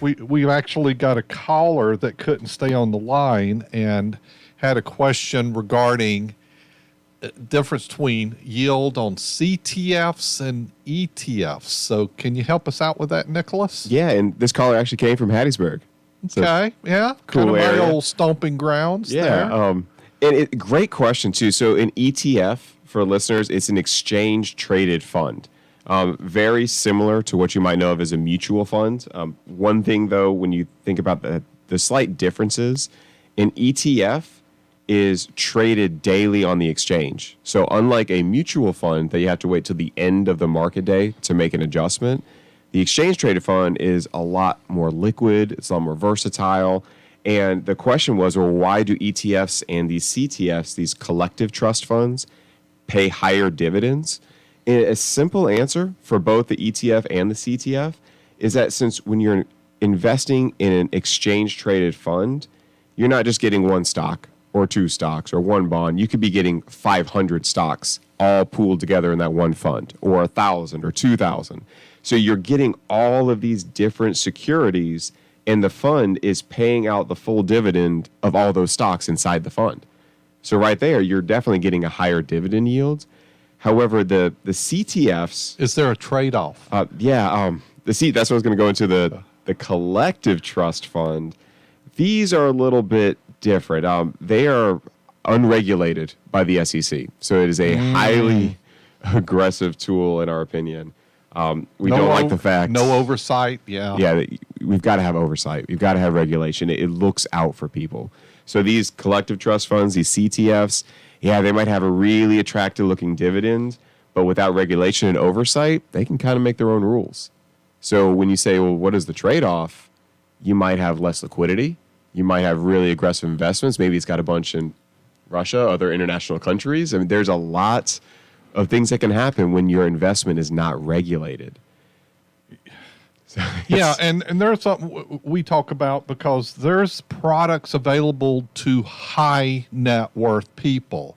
we've actually got a caller that couldn't stay on the line and had a question regarding difference between yield on CTFs and ETFs. So can you help us out with that, Nicholas? Yeah, and this caller actually came from Hattiesburg. Okay, yeah, cool kind of area. my old stomping grounds there. And great question too. So an ETF, for listeners, it's an exchange traded fund. Very similar to what you might know of as a mutual fund. One thing though, when you think about the slight differences, an ETF is traded daily on the exchange. So unlike a mutual fund that you have to wait till the end of the market day to make an adjustment, the exchange traded fund is a lot more liquid, it's a lot more versatile. And the question was, well, why do ETFs and these CTFs, these collective trust funds, pay higher dividends? And a simple answer for both the ETF and the CTF is that since when you're investing in an exchange traded fund, you're not just getting one stock or two stocks or one bond. You could be getting 500 stocks all pooled together in that one fund, or 1,000 or 2,000. So you're getting all of these different securities, and the fund is paying out the full dividend of all those stocks inside the fund. So right there, you're definitely getting a higher dividend yield. However, the CTFs... Is there a trade-off? That's what I was going to go into, the collective trust fund. These are a little bit different. They are unregulated by the SEC. So it is a highly aggressive tool, in our opinion. We don't like the fact. No oversight, yeah. Yeah, we've got to have oversight. We've got to have regulation. It looks out for people. So these collective trust funds, these CTFs, yeah, they might have a really attractive looking dividend, but without regulation and oversight, they can kind of make their own rules. So when you say, well, what is the trade-off? You might have less liquidity. You might have really aggressive investments. Maybe it's got a bunch in Russia, other international countries. I mean, there's a lot of things that can happen when your investment is not regulated. Yeah, and there's something we talk about because there's products available to high net worth people.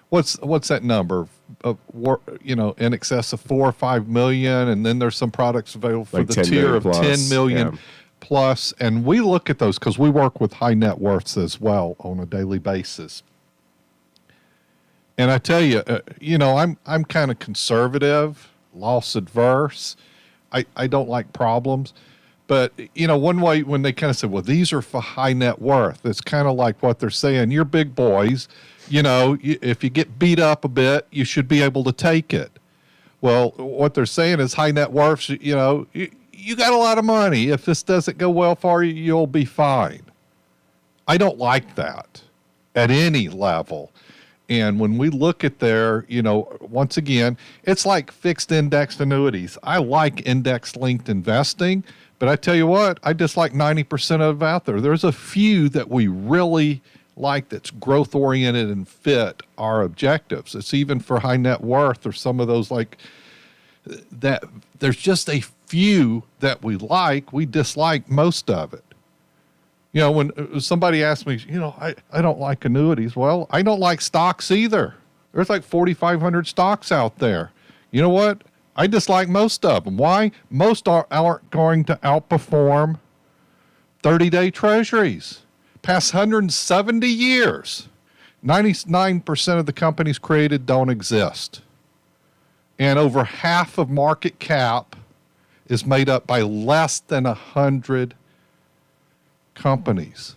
What's that number? In excess of 4 or 5 million, and then there's some products available for like the tier of plus, 10 million plus. And we look at those because we work with high net worths as well on a daily basis. And I tell you, I'm kind of conservative, loss adverse. I don't like problems. But, one way when they kind of say, well, these are for high net worth, it's kind of like what they're saying. You're big boys. If you get beat up a bit, you should be able to take it. Well, what they're saying is high net worths, you got a lot of money. If this doesn't go well for you, you'll be fine. I don't like that at any level. And when we look at their, once again, it's like fixed indexed annuities. I like index linked investing, but I tell you what, I dislike 90% of it out there. There's a few that we really like that's growth oriented and fit our objectives. It's even for high net worth or some of those like that. There's just a few that we like. We dislike most of it. When somebody asks me, I don't like annuities. Well, I don't like stocks either. There's like 4,500 stocks out there. You know what? I dislike most of them. Why? Most aren't going to outperform 30-day treasuries. Past 170 years, 99% of the companies created don't exist. And over half of market cap is made up by less than 100 companies.